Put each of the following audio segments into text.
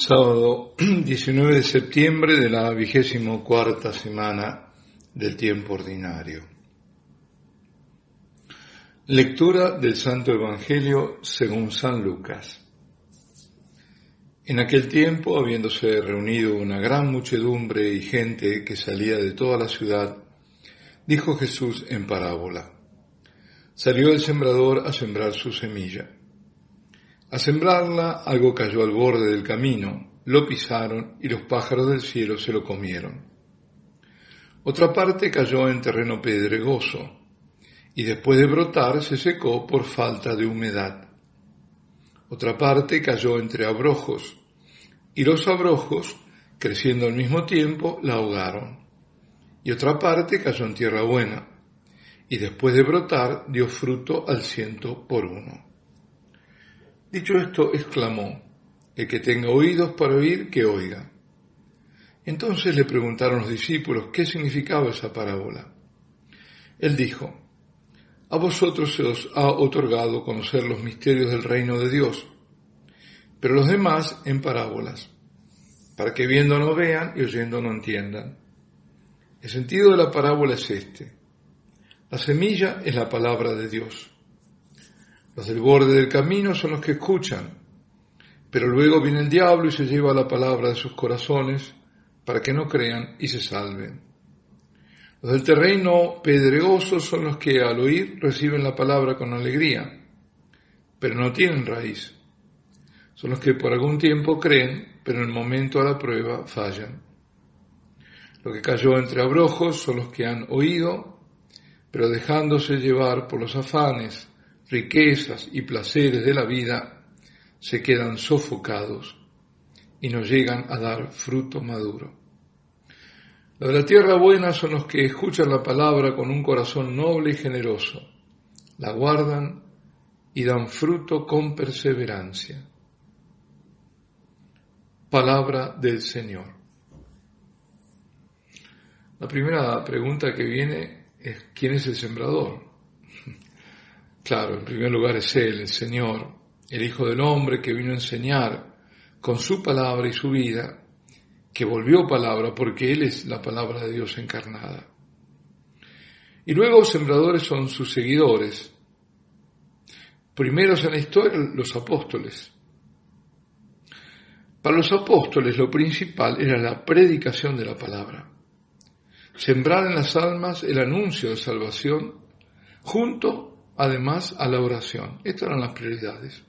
Sábado 19 de septiembre de la 24ª semana del tiempo ordinario. Lectura del Santo Evangelio según San Lucas. En aquel tiempo, habiéndose reunido una gran muchedumbre y gente que salía de toda la ciudad, dijo Jesús en parábola: Salió el sembrador a sembrar su semilla. Al sembrarla, algo cayó al borde del camino, lo pisaron y los pájaros del cielo se lo comieron. Otra parte cayó en terreno pedregoso y después de brotar se secó por falta de humedad. Otra parte cayó entre abrojos y los abrojos, creciendo al mismo tiempo, la ahogaron. Y otra parte cayó en tierra buena y después de brotar dio fruto al 100%. Dicho esto, exclamó: el que tenga oídos para oír, que oiga. Entonces le preguntaron los discípulos qué significaba esa parábola. Él dijo: a vosotros se os ha otorgado conocer los misterios del reino de Dios, pero los demás en parábolas, para que viendo no vean y oyendo no entiendan. El sentido de la parábola es este: la semilla es la palabra de Dios. Los del borde del camino son los que escuchan, pero luego viene el diablo y se lleva la palabra de sus corazones para que no crean y se salven. Los del terreno pedregoso son los que al oír reciben la palabra con alegría, pero no tienen raíz. Son los que por algún tiempo creen, pero en el momento de la prueba fallan. Lo que cayó entre abrojos son los que han oído, pero dejándose llevar por los afanes, riquezas y placeres de la vida, se quedan sofocados y no llegan a dar fruto maduro. Los de la tierra buena son los que escuchan la palabra con un corazón noble y generoso, la guardan y dan fruto con perseverancia. Palabra del Señor. La primera pregunta que viene es: ¿quién es el sembrador? Claro, en primer lugar es Él, el Señor, el Hijo del Hombre que vino a enseñar con su palabra y su vida, que volvió palabra porque Él es la palabra de Dios encarnada. Y luego los sembradores son sus seguidores. Primeros en la historia, los apóstoles. Para los apóstoles lo principal era la predicación de la palabra. Sembrar en las almas el anuncio de salvación junto además a la oración. Estas eran las prioridades.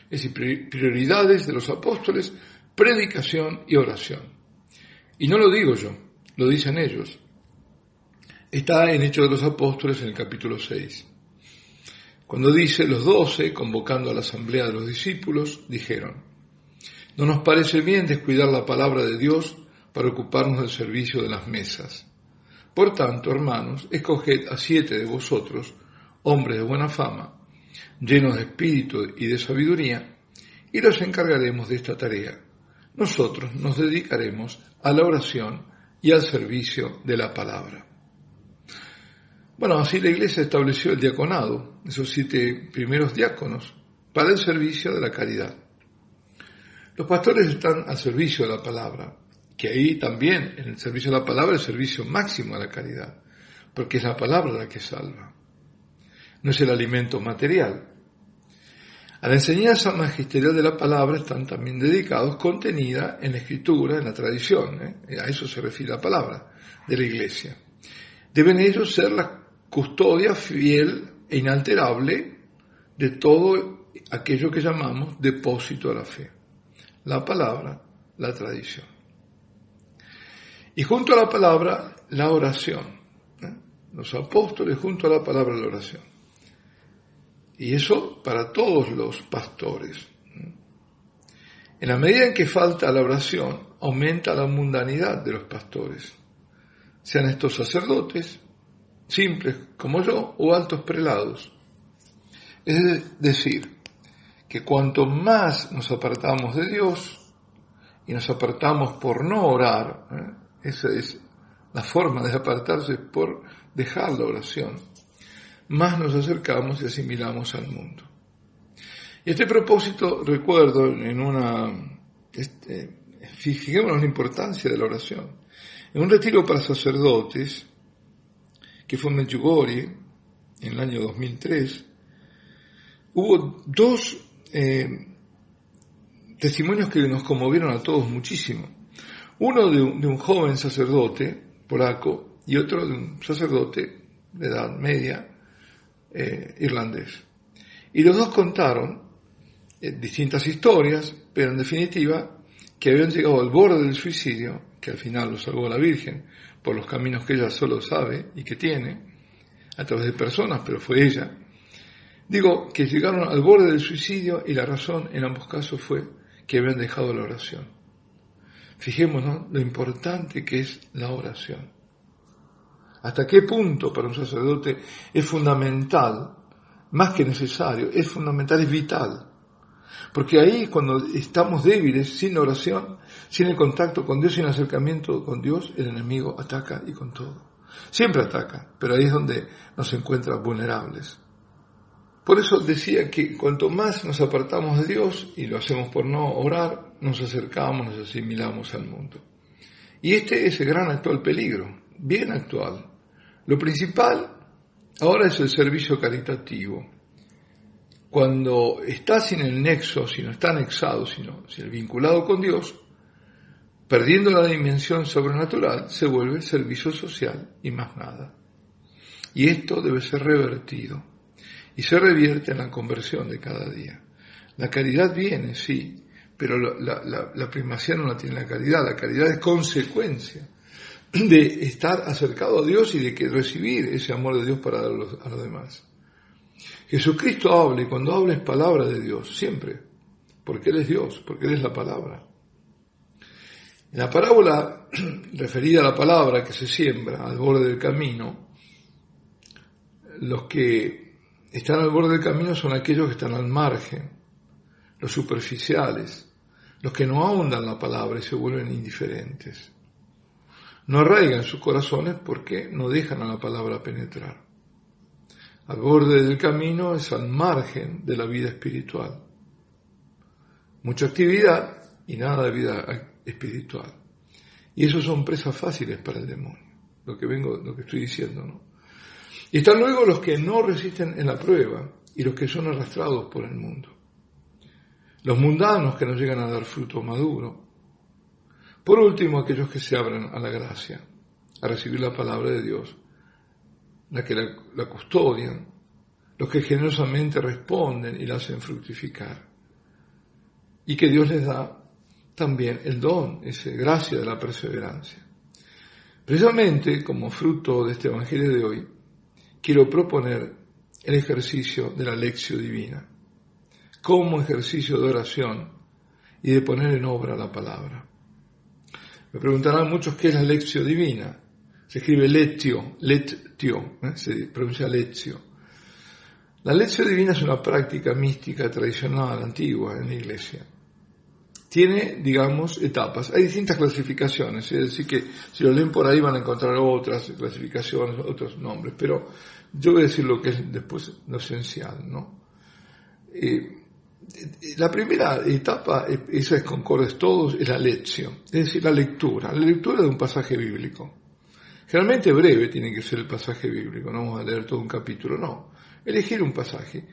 Es decir, prioridades de los apóstoles: predicación y oración. Y no lo digo yo, lo dicen ellos. Está en Hechos de los Apóstoles en el capítulo 6. Cuando dice: los 12, convocando a la asamblea de los discípulos, dijeron: no nos parece bien descuidar la palabra de Dios para ocuparnos del servicio de las mesas. Por tanto, hermanos, escoged a 7 de vosotros, hombres de buena fama, llenos de espíritu y de sabiduría, y los encargaremos de esta tarea. Nosotros nos dedicaremos a la oración y al servicio de la palabra. Bueno, así la Iglesia estableció el diaconado, esos 7 primeros diáconos, para el servicio de la caridad. Los pastores están al servicio de la palabra, que ahí también, en el servicio de la palabra, el servicio máximo a la caridad, porque es la palabra la que salva. No es el alimento material. A la enseñanza magisterial de la palabra están también dedicados, contenida en la Escritura, en la tradición, a eso se refiere la palabra de la Iglesia. Deben ellos ser la custodia fiel e inalterable de todo aquello que llamamos depósito de la fe. La palabra, la tradición. Y junto a la palabra, la oración. Los apóstoles junto a la palabra, la oración. Y eso para todos los pastores. En la medida en que falta la oración, aumenta la mundanidad de los pastores, sean estos sacerdotes, simples como yo, o altos prelados. Es decir, que cuanto más nos apartamos de Dios, y nos apartamos por no orar, esa es la forma de apartarse, por dejar la oración, más nos acercamos y asimilamos al mundo. Y a este propósito recuerdo en una Fijémonos en la importancia de la oración. En un retiro para sacerdotes, que fue en Medjugorje, en el año 2003, hubo dos testimonios que nos conmovieron a todos muchísimo. Uno de un joven sacerdote polaco y otro de un sacerdote de edad media irlandés. Y los dos contaron distintas historias, pero en definitiva que habían llegado al borde del suicidio, que al final lo salvó la Virgen por los caminos que ella solo sabe y que tiene, a través de personas, pero fue ella. Digo que llegaron al borde del suicidio y la razón en ambos casos fue que habían dejado la oración. Fijémonos lo importante que es la oración. Hasta qué punto para un sacerdote es fundamental, más que necesario, es fundamental, es vital. Porque ahí cuando estamos débiles, sin oración, sin el contacto con Dios, sin el acercamiento con Dios, el enemigo ataca y con todo. Siempre ataca, pero ahí es donde nos encuentra vulnerables. Por eso decía que cuanto más nos apartamos de Dios, y lo hacemos por no orar, nos acercamos, nos asimilamos al mundo. Y este es el gran actual peligro, bien actual. Lo principal ahora es el servicio caritativo. Cuando está sin el nexo, si no está anexado, sino vinculado con Dios, perdiendo la dimensión sobrenatural, se vuelve servicio social y más nada. Y esto debe ser revertido y se revierte en la conversión de cada día. La caridad viene, sí, pero la primacía no la tiene la caridad es consecuencia de estar acercado a Dios y de que recibir ese amor de Dios para darlo a los demás. Jesucristo habla, y cuando habla es palabra de Dios, siempre, porque Él es Dios, porque Él es la palabra. En la parábola referida a la palabra que se siembra al borde del camino, los que están al borde del camino son aquellos que están al margen, los superficiales, los que no ahondan la palabra y se vuelven indiferentes. No arraigan sus corazones porque no dejan a la palabra penetrar. Al borde del camino es al margen de la vida espiritual. Mucha actividad y nada de vida espiritual. Y esos son presas fáciles para el demonio, lo que estoy diciendo, ¿no? Y están luego los que no resisten en la prueba y los que son arrastrados por el mundo. Los mundanos que no llegan a dar fruto maduro. Por último, aquellos que se abren a la gracia, a recibir la palabra de Dios, la que la custodian, los que generosamente responden y la hacen fructificar. Y que Dios les da también el don, esa gracia de la perseverancia. Precisamente, como fruto de este Evangelio de hoy, quiero proponer el ejercicio de la Lectio Divina, como ejercicio de oración y de poner en obra la palabra. Me preguntarán muchos qué es la Lectio Divina. Se escribe lectio, se pronuncia lectio. La Lectio Divina es una práctica mística tradicional, antigua en la Iglesia. Tiene, digamos, etapas. Hay distintas clasificaciones, es decir que si lo leen por ahí van a encontrar otras clasificaciones, otros nombres, pero yo voy a decir lo que es después lo esencial, ¿no? La primera etapa, esa es concordes todos, es la lectio, es decir, la lectura de un pasaje bíblico. Generalmente breve tiene que ser el pasaje bíblico, no vamos a leer todo un capítulo, no. Elegir un pasaje.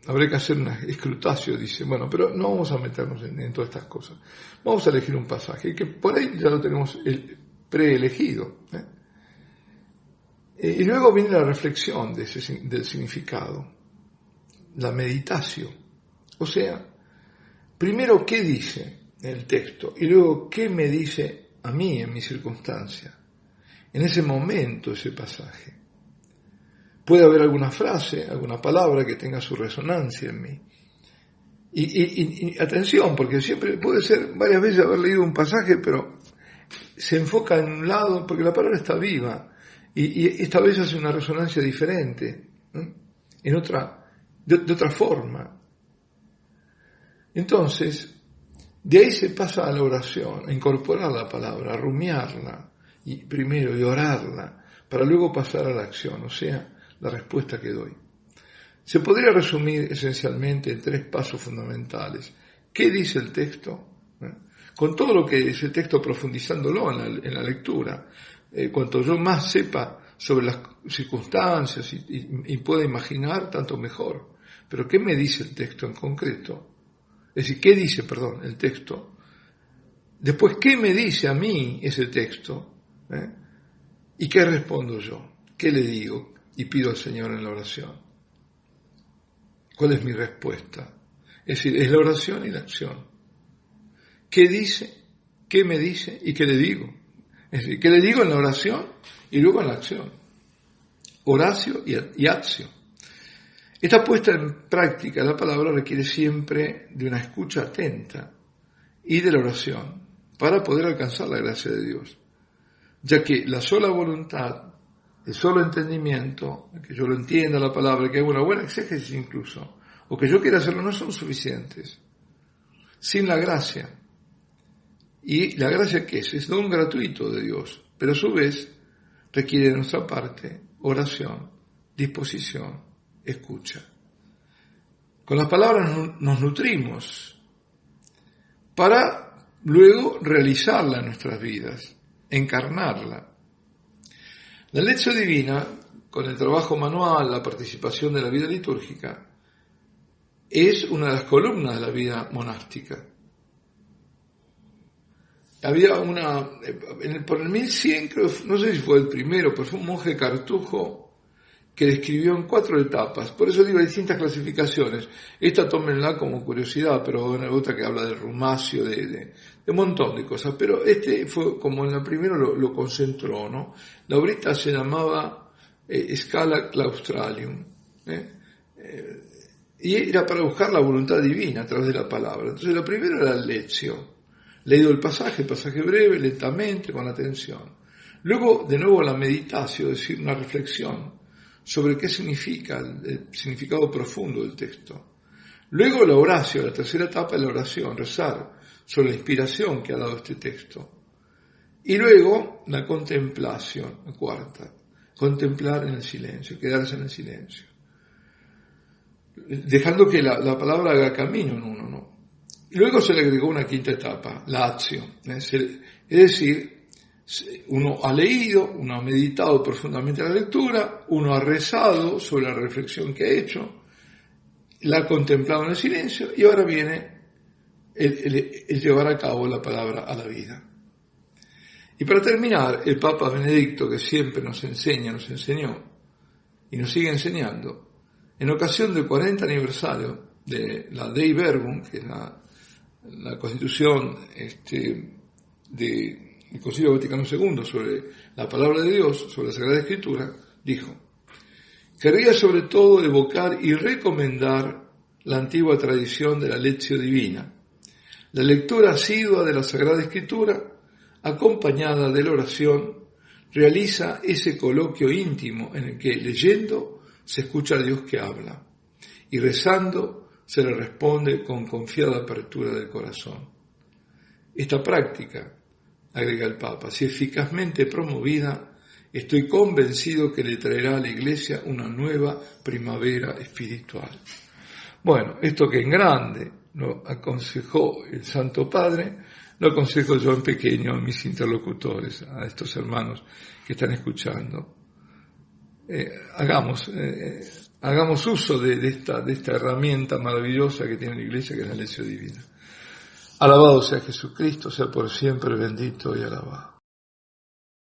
Habría que hacer un escrutatio, dice, bueno, pero no vamos a meternos en todas estas cosas. Vamos a elegir un pasaje, que por ahí ya lo tenemos preelegido. Y luego viene la reflexión del significado, la meditación. O sea, primero qué dice el texto y luego qué me dice a mí en mi circunstancia. En ese momento, ese pasaje. Puede haber alguna frase, alguna palabra que tenga su resonancia en mí. Y atención, porque siempre puede ser varias veces haber leído un pasaje, pero se enfoca en un lado, porque la palabra está viva, y esta vez hace una resonancia diferente, ¿no? de otra forma. Entonces, de ahí se pasa a la oración, a incorporar la palabra, a rumiarla, y primero y orarla, para luego pasar a la acción, o sea, la respuesta que doy. Se podría resumir esencialmente en 3 pasos fundamentales ¿Qué dice el texto? Con todo lo que ese texto, profundizándolo en la lectura, cuanto yo más sepa sobre las circunstancias y pueda imaginar, tanto mejor. Pero ¿qué me dice el texto en concreto? Es decir, ¿qué dice, el texto? Después, ¿qué me dice a mí ese texto? ¿Y qué respondo yo? ¿Qué le digo y pido al Señor en la oración? ¿Cuál es mi respuesta? Es decir, es la oración y la acción. ¿Qué dice? ¿Qué me dice? ¿Y qué le digo? Es decir, ¿qué le digo en la oración y luego en la acción? Oratio y actio. Esta puesta en práctica de la palabra requiere siempre de una escucha atenta y de la oración para poder alcanzar la gracia de Dios, ya que la sola voluntad, el solo entendimiento, que yo lo entienda la palabra, que haga una buena exégesis incluso, o que yo quiera hacerlo, no son suficientes. Sin la gracia, y la gracia ¿qué es? Es don gratuito de Dios, pero a su vez requiere de nuestra parte oración, disposición, escucha. Con las palabras nos nutrimos para luego realizarla en nuestras vidas, encarnarla. La lección divina, con el trabajo manual, la participación de la vida litúrgica, es una de las columnas de la vida monástica. Había por el 1100, creo, no sé si fue el primero, pero fue un monje cartujo que describió en 4 etapas. Por eso digo, hay distintas clasificaciones. Esta tómenla como curiosidad, pero hay otra que habla del rumacio, de un montón de cosas. Pero este fue como en la primera lo concentró, ¿no? La obrita se llamaba Scala Claustralium, y era para buscar la voluntad divina a través de la palabra. Entonces la primera era la lección. Leído el pasaje breve, lentamente, con atención. Luego, de nuevo, la meditación, es decir, una reflexión sobre qué significa, el significado profundo del texto. Luego la oración, la tercera etapa es la oración, rezar sobre la inspiración que ha dado este texto. Y luego la contemplación, la cuarta, contemplar en el silencio, quedarse en el silencio. Dejando que la palabra haga camino en uno, ¿no? Y luego se le agregó una quinta etapa, la acción. Es decir, uno ha leído, uno ha meditado profundamente la lectura, uno ha rezado sobre la reflexión que ha hecho, la ha contemplado en el silencio y ahora viene el llevar a cabo la palabra a la vida. Y para terminar, el Papa Benedicto, que siempre nos enseñó y nos sigue enseñando, en ocasión del 40 aniversario de la Dei Verbum, que es la constitución del Concilio Vaticano II sobre la palabra de Dios, sobre la Sagrada Escritura, dijo: querría sobre todo evocar y recomendar la antigua tradición de la Lectio Divina, la lectura asidua de la Sagrada Escritura, acompañada de la oración, realiza ese coloquio íntimo en el que, leyendo, se escucha a Dios que habla, y rezando, se le responde con confiada apertura del corazón. Esta práctica, agrega el Papa, si eficazmente promovida, estoy convencido que le traerá a la Iglesia una nueva primavera espiritual. Bueno, esto que en grande lo aconsejó el Santo Padre, lo aconsejo yo en pequeño a mis interlocutores, a estos hermanos que están escuchando. Hagamos uso de esta herramienta maravillosa que tiene la Iglesia, que es la lección divina. Alabado sea Jesucristo, sea por siempre bendito y alabado.